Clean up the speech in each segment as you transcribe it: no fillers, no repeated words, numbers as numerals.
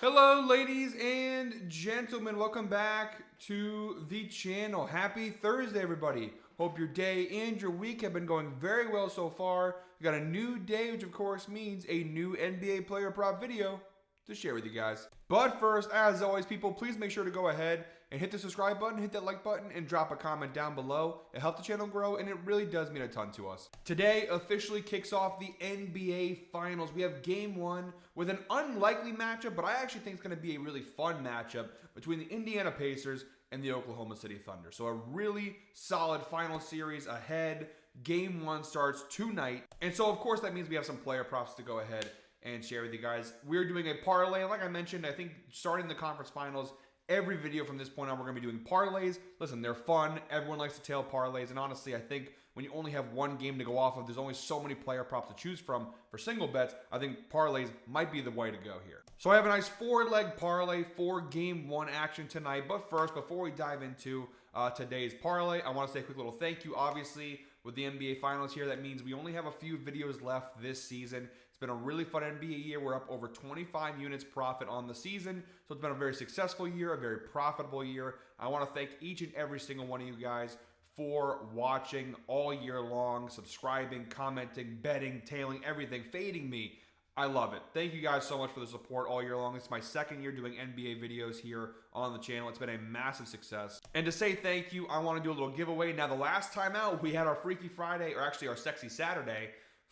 Hello, ladies and gentlemen. Welcome back to the channel. Happy Thursday, everybody. Hope your day and your week have been going very well so far. We got a new day, which of course means a new NBA player prop video to share with you guys. But first, as always, people, please make sure to go ahead and hit the subscribe button, hit that like button, and drop a comment down below. It helps the channel grow, and it really does mean a ton to us. Today officially kicks off the NBA Finals. We have Game 1 with an unlikely matchup, but I actually think it's going to be a really fun matchup between the Indiana Pacers and the Oklahoma City Thunder. So a really solid final series ahead. Game 1 starts tonight. And so, of course, that means we have some player props to go ahead and share with you guys. We're doing a parlay. Like I mentioned, I think starting the conference finals, every video from this point on, we're going to be doing parlays. Listen, they're fun. Everyone likes to tail parlays. And honestly, I think when you only have one game to go off of, there's only so many player props to choose from for single bets. I think parlays might be the way to go here. So I have a nice 4-leg parlay for Game 1 action tonight. But first, before we dive into today's parlay, I want to say a quick little thank you. Obviously, with the NBA Finals here, that means we only have a few videos left this season. It's been a really fun NBA year. We're up over 25 units profit on the season. So it's been a very successful year, a very profitable year. I want to thank each and every single one of you guys for watching all year long, subscribing, commenting, betting, tailing, everything, fading me. I love it. Thank you guys so much for the support all year long. It's my second year doing NBA videos here on the channel. It's been a massive success. And to say thank you, I want to do a little giveaway. Now, the last time out, we had our Freaky Friday, or actually our Sexy Saturday.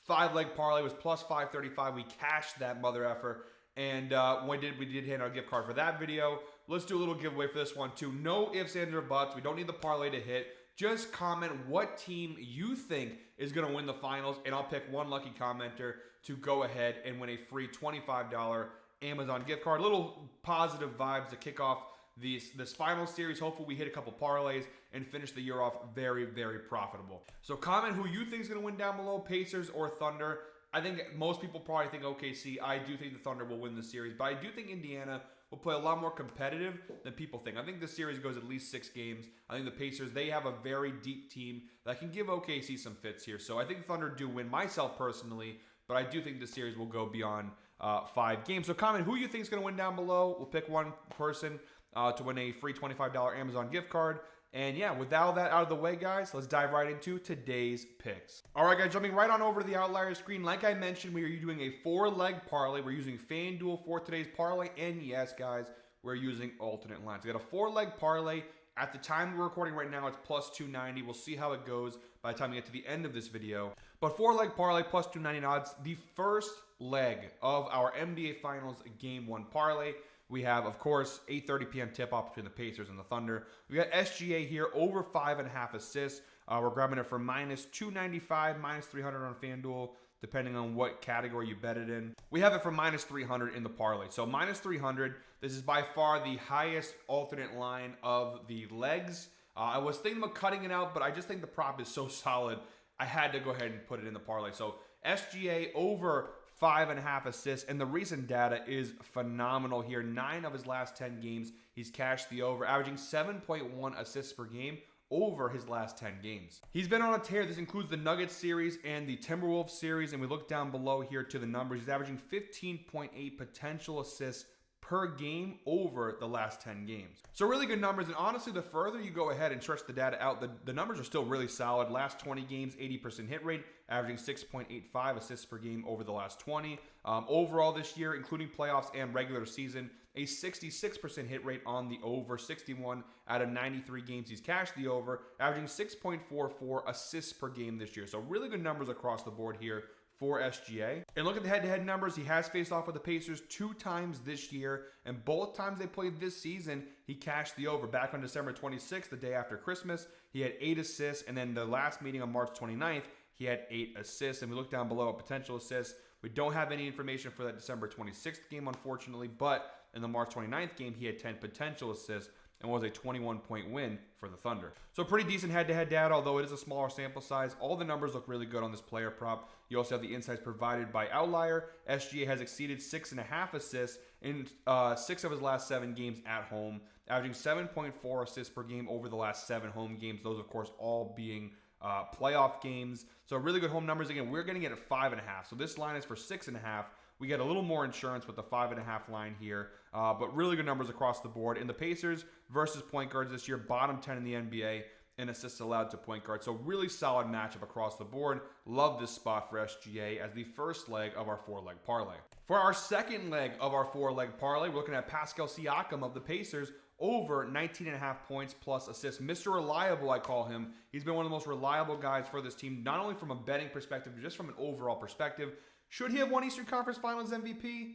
5-leg parlay was plus 535. We cashed that mother effer. And we did hit our gift card for that video. Let's do a little giveaway for this one too. No ifs, ands, or buts. We don't need the parlay to hit. Just comment what team you think is going to win the finals, and I'll pick one lucky commenter to go ahead and win a free $25 Amazon gift card. Little positive vibes to kick off this final series. Hopefully we hit a couple parlays and finish the year off very, very profitable. So comment who you think is going to win down below, Pacers or Thunder. I think most people probably think OKC. I do think the Thunder will win the series, but I do think Indiana will play a lot more competitive than people think. I think the series goes at least 6 games. I think the Pacers, they have a very deep team that can give OKC some fits here. So I think the Thunder do win, myself personally, but I do think the series will go beyond 5 games. So comment who you think is going to win down below. We'll pick one person to win a free $25 Amazon gift card. And yeah, with all that out of the way, guys, let's dive right into today's picks. All right, guys, jumping right on over to the outlier screen. Like I mentioned, we are doing a 4-leg parlay. We're using FanDuel for today's parlay. And yes, guys, we're using alternate lines. We got a 4-leg parlay. At the time we're recording right now, it's plus 290. We'll see how it goes by the time we get to the end of this video. But 4-leg parlay plus 290 odds. The first leg of our NBA Finals Game 1 parlay. We have, of course, 8:30 p.m. tip-off between the Pacers and the Thunder. We got SGA here, over 5.5 assists. We're grabbing it for minus 295, minus 300 on FanDuel, depending on what category you bet it in. We have it for minus 300 in the parlay. So minus 300, this is by far the highest alternate line of the legs. I was thinking about cutting it out, but I just think the prop is so solid, I had to go ahead and put it in the parlay. So SGA over 5.5 assists, and the recent data is phenomenal here. 9 of his last 10 games, he's cashed the over, averaging 7.1 assists per game over his last 10 games. He's been on a tear. This includes the Nuggets series and the Timberwolves series, and we look down below here to the numbers. He's averaging 15.8 potential assists per game over the last 10 games. So really good numbers, and honestly, the further you go ahead and stretch the data out, the numbers are still really solid. Last 20 games, 80% hit rate, averaging 6.85 assists per game over the last 20. Overall this year, including playoffs and regular season, a 66% hit rate on the over. 61 out of 93 games he's cashed the over, averaging 6.44 assists per game this year. So really good numbers across the board here for SGA. And look at the head-to-head numbers. He has faced off with the Pacers 2 times this year, and both times they played this season, he cashed the over. Back on December 26th, the day after Christmas, he had 8 assists, and then the last meeting on March 29th, he had 8 assists. And we look down below at potential assists. We don't have any information for that December 26th game, unfortunately, but in the March 29th game, he had 10 potential assists and was a 21-point win for the Thunder. So pretty decent head-to-head data, although it is a smaller sample size. All the numbers look really good on this player prop. You also have the insights provided by Outlier. SGA has exceeded 6.5 assists in 6 of his last 7 games at home, averaging 7.4 assists per game over the last 7 home games. Those, of course, all being playoff games. So really good home numbers. Again, we're getting it at 5.5. So this line is for 6.5. we get a little more insurance with the 5.5 line here. But really good numbers across the board. In the Pacers versus point guards this year, bottom 10 in the NBA in assists allowed to point guard. So really solid matchup across the board. Love this spot for SGA as the first leg of our 4-leg parlay. For our second leg of our 4-leg parlay, we're looking at Pascal Siakam of the Pacers over 19.5 points plus assists. Mr. Reliable, I call him. He's been one of the most reliable guys for this team, not only from a betting perspective, but just from an overall perspective. Should he have won Eastern Conference Finals MVP?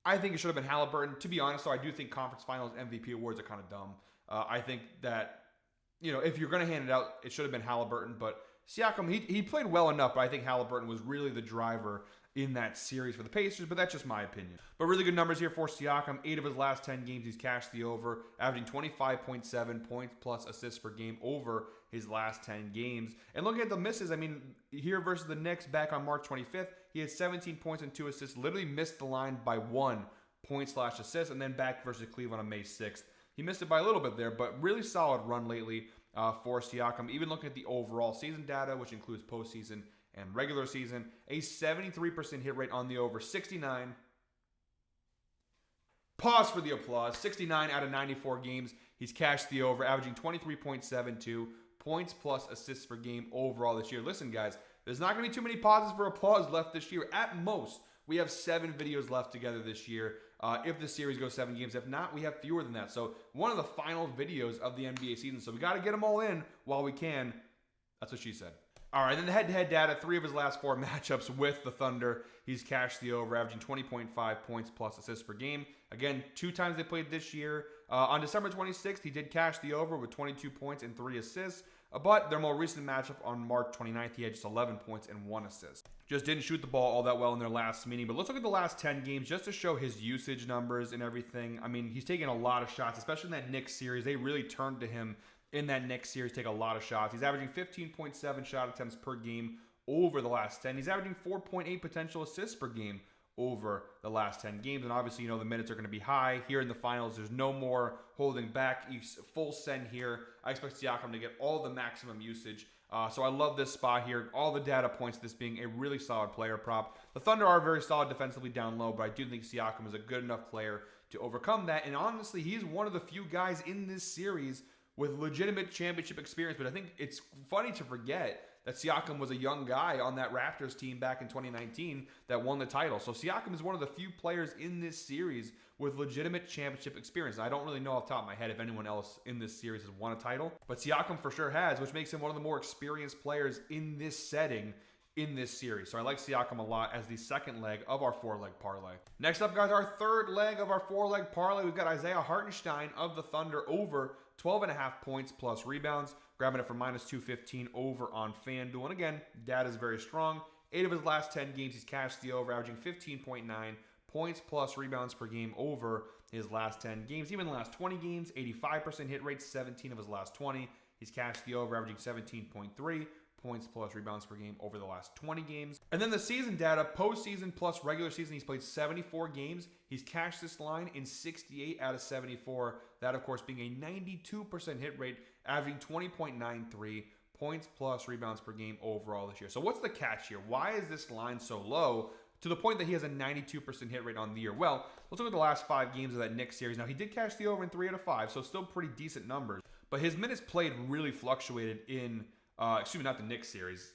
I think it should have been Halliburton. To be honest, though, I do think Conference Finals MVP awards are kind of dumb. I think that, if you're going to hand it out, it should have been Halliburton. But Siakam, he played well enough, but I think Halliburton was really the driver in that series for the Pacers, but that's just my opinion. But really good numbers here for Siakam. 8 of his last 10 games, he's cashed the over, averaging 25.7 points plus assists per game over his last 10 games. And looking at the misses, here versus the Knicks back on March 25th, he had 17 points and 2 assists, literally missed the line by 1 point/assist, and then back versus Cleveland on May 6th. He missed it by a little bit there, but really solid run lately for Siakam. Even looking at the overall season data, which includes postseason and regular season, a 73% hit rate on the over, 69. Pause for the applause. 69 out of 94 games, he's cashed the over, averaging 23.72 points plus assists per game overall this year. Listen, guys, there's not going to be too many pauses for applause left this year. At most, we have 7 videos left together this year. If the series goes 7 games. If not, we have fewer than that. So one of the final videos of the NBA season. So we got to get them all in while we can. That's what she said. All right, then the head-to-head data, 3 of his last 4 matchups with the Thunder, he's cashed the over, averaging 20.5 points plus assists per game. Again, 2 times they played this year. On December 26th, he did cash the over with 22 points and 3 assists. But their more recent matchup on March 29th, he had just 11 points and 1 assist. Just didn't shoot the ball all that well in their last meeting. But let's look at the last 10 games just to show his usage numbers and everything. He's taking a lot of shots, especially in that Knicks series. They really turned to him in that Knicks series, take a lot of shots. He's averaging 15.7 shot attempts per game over the last 10. He's averaging 4.8 potential assists per game over the last 10 games. And obviously, the minutes are going to be high. Here in the finals, there's no more holding back. He's full send here. I expect Siakam to get all the maximum usage. So I love this spot here. All the data points to this being a really solid player prop. The Thunder are very solid defensively down low, but I do think Siakam is a good enough player to overcome that. And honestly, he's one of the few guys in this series with legitimate championship experience. But I think it's funny to forget that Siakam was a young guy on that Raptors team back in 2019 that won the title. So Siakam is one of the few players in this series with legitimate championship experience. I don't really know off the top of my head if anyone else in this series has won a title, but Siakam for sure has, which makes him one of the more experienced players in this setting in this series. So I like Siakam a lot as the second leg of our 4-leg parlay. Next up, guys, our third leg of our 4-leg parlay. We've got Isaiah Hartenstein of the Thunder over 12.5 points plus rebounds, grabbing it for -215 over on FanDuel. And again, data is very strong. 8 of his last 10 games, he's cashed the over, averaging 15.9 points plus rebounds per game over his last 10 games. Even the last 20 games, 85% hit rate, 17 of his last 20. He's cashed the over, averaging 17.3 points plus rebounds per game over the last 20 games. And then the season data, postseason plus regular season, he's played 74 games. He's cashed this line in 68 out of 74. That, of course, being a 92% hit rate, averaging 20.93 points plus rebounds per game overall this year. So what's the catch here? Why is this line so low to the point that he has a 92% hit rate on the year? Well, let's look at the last 5 games of that Knicks series. Now, he did cash the over in 3 out of 5, so still pretty decent numbers. But his minutes played really fluctuated in not the Knicks series.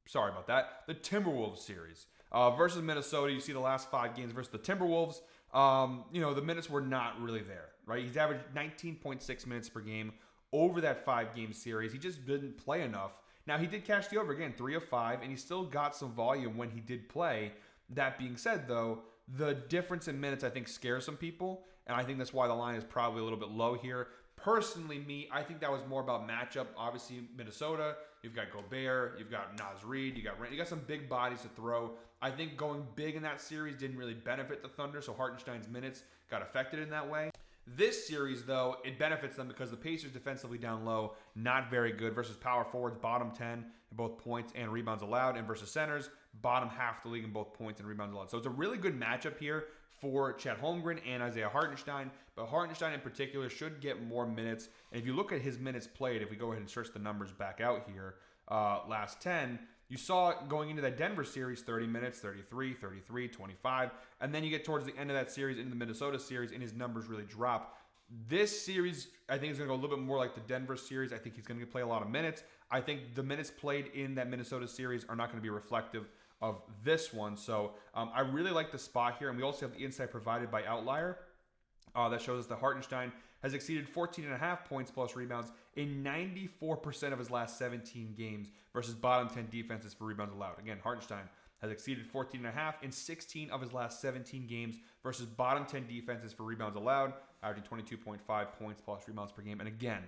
Sorry about that. The Timberwolves series. Versus Minnesota, you see the last 5 games versus the Timberwolves. The minutes were not really there, right? He's averaged 19.6 minutes per game over that 5-game series. He just didn't play enough. Now, he did cash the over again, 3 of 5, and he still got some volume when he did play. That being said, though, the difference in minutes, I think, scares some people, and I think that's why the line is probably a little bit low here. Personally, I think that was more about matchup. Obviously, Minnesota, you've got Gobert, you've got Naz Reid, you got some big bodies to throw. I think going big in that series didn't really benefit the Thunder, so Hartenstein's minutes got affected in that way. This series, though, it benefits them because the Pacers defensively down low, not very good versus power forwards, bottom 10 in both points and rebounds allowed, and versus centers, bottom half of the league in both points and rebounds allowed. So it's a really good matchup here for Chet Holmgren and Isaiah Hartenstein, but Hartenstein in particular should get more minutes. And if you look at his minutes played, if we go ahead and search the numbers back out here, last 10, You saw going into that Denver series, 30 minutes, 33, 33, 25, and then you get towards the end of that series into the Minnesota series, and his numbers really drop. This series, I think, is going to go a little bit more like the Denver series. I think he's going to play a lot of minutes. I think the minutes played in that Minnesota series are not going to be reflective of this one. So I really like the spot here, and we also have the insight provided by Outlier that shows us that Hartenstein has exceeded 14.5 points plus rebounds in 94% of his last 17 games versus bottom 10 defenses for rebounds allowed. Again, Hartenstein has exceeded 14.5 in 16 of his last 17 games versus bottom 10 defenses for rebounds allowed, averaging 22.5 points plus rebounds per game. And again,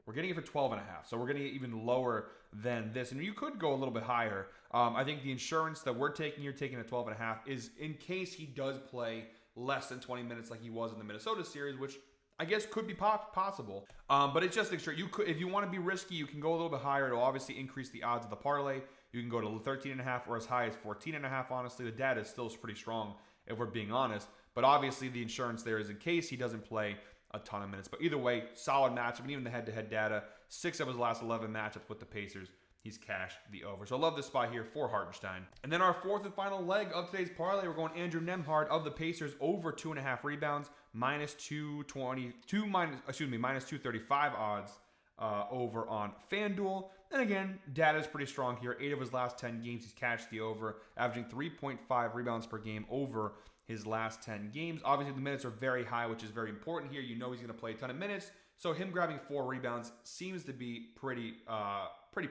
we're getting it for 12.5, so we're getting it even lower than this. And you could go a little bit higher. I think the insurance that we're taking here, taking a 12.5, is in case he does play less than 20 minutes like he was in the Minnesota series, which I guess could be possible. But it's just extra. You could, if you want to be risky, you can go a little bit higher. It'll obviously increase the odds of the parlay. You can go to 13.5 or as high as 14.5. Honestly, the data is still pretty strong if we're being honest. But obviously, the insurance there is in case he doesn't play a ton of minutes. But either way, solid matchup. And even the head-to-head data, 6 of his last 11 matchups with the Pacers, he's cashed the over. So I love this spot here for Hartenstein. And then our fourth and final leg of today's parlay, we're going Andrew Nembhard of the Pacers over 2.5 rebounds, minus 235 odds over on FanDuel. And again, data is pretty strong here. 8 of his last 10 games, he's cashed the over, averaging 3.5 rebounds per game over his last 10 games. Obviously, the minutes are very high, which is very important here. You know he's going to play a ton of minutes. So him grabbing 4 rebounds seems to be pretty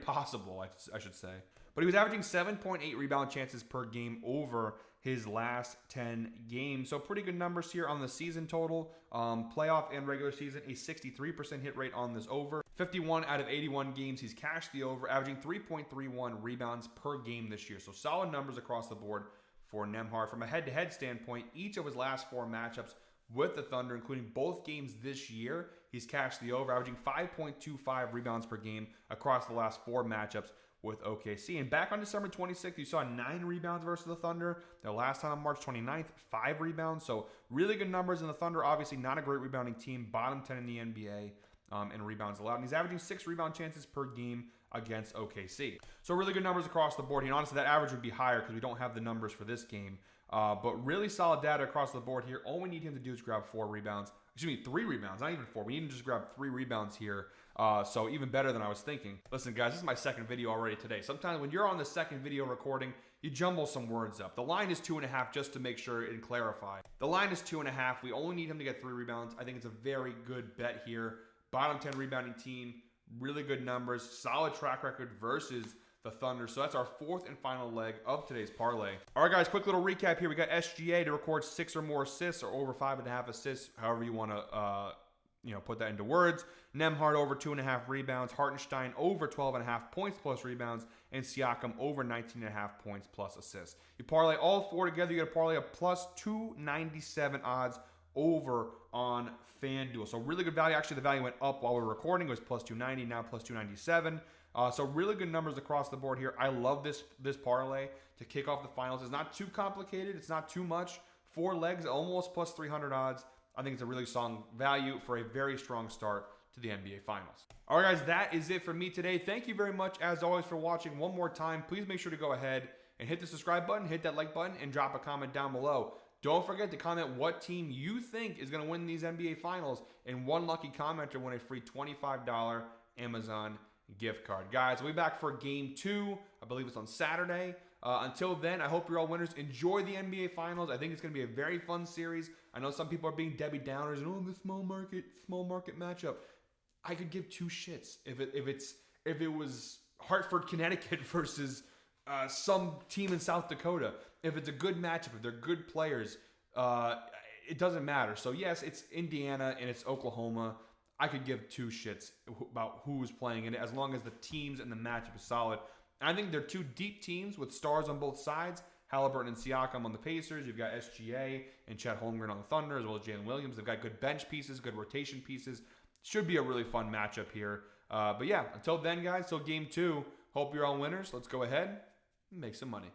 possible, I should say. But he was averaging 7.8 rebound chances per game over his last 10 games. So pretty good numbers here on the season total. Playoff and regular season, a 63% hit rate on this over. 51 out of 81 games, he's cashed the over, averaging 3.31 rebounds per game this year. So solid numbers across the board for Nembhard. From a head-to-head standpoint, each of his last 4 matchups with the Thunder, including both games this year, he's cashed the over, averaging 5.25 rebounds per game across the last 4 matchups with OKC. And back on December 26th, you saw 9 rebounds versus the Thunder. The last time on March 29th, 5 rebounds. So really good numbers in the Thunder. Obviously not a great rebounding team, bottom 10 in the NBA in rebounds allowed. And he's averaging 6 rebound chances per game against OKC. So really good numbers across the board. And honestly, that average would be higher because we don't have the numbers for this game. But really solid data across the board here. All we need him to do is grab 3 rebounds, not even 4. We need him to just grab 3 rebounds here. So even better than I was thinking. Listen, guys, this is my second video already today. Sometimes when you're on the second video recording, you jumble some words up. The line is 2.5 just to make sure and clarify. The line is 2.5. We only need him to get 3 rebounds. I think it's a very good bet here. Bottom 10 rebounding team, really good numbers, solid track record versus the Thunder. So that's our fourth and final leg of today's parlay. All right, guys, quick little recap here. We got SGA to record 6 or more assists or over 5.5 assists, however you want to put that into words. Nembhard over 2.5 rebounds. Hartenstein over 12.5 points plus rebounds. And Siakam over 19.5 points plus assists. You parlay all 4 together, you get a parlay of plus 297 odds over on FanDuel. So really good value. Actually, the value went up while we were recording. It was plus 290, now plus 297. So really good numbers across the board here. I love this parlay to kick off the finals. It's not too complicated. It's not too much. 4 legs, almost plus 300 odds. I think it's a really strong value for a very strong start to the NBA Finals. All right, guys, that is it for me today. Thank you very much, as always, for watching. One more time, please make sure to go ahead and hit the subscribe button, hit that like button, and drop a comment down below. Don't forget to comment what team you think is going to win these NBA Finals, and one lucky commenter win a free $25 Amazon gift card. Guys, we'll be back for Game 2. I believe it's on Saturday. Until then, I hope you're all winners. Enjoy the NBA Finals. I think it's going to be a very fun series. I know some people are being Debbie Downers and, oh, the small market matchup. I could give 2 shits if it was Hartford, Connecticut versus some team in South Dakota. If it's a good matchup, if they're good players, it doesn't matter. So yes, it's Indiana and it's Oklahoma. I could give 2 shits about who's playing in it as long as the teams and the matchup is solid. I think they're 2 deep teams with stars on both sides. Halliburton and Siakam on the Pacers. You've got SGA and Chet Holmgren on the Thunder, as well as Jalen Williams. They've got good bench pieces, good rotation pieces. Should be a really fun matchup here. But yeah, until then, guys, till Game 2, hope you're all winners. Let's go ahead and make some money.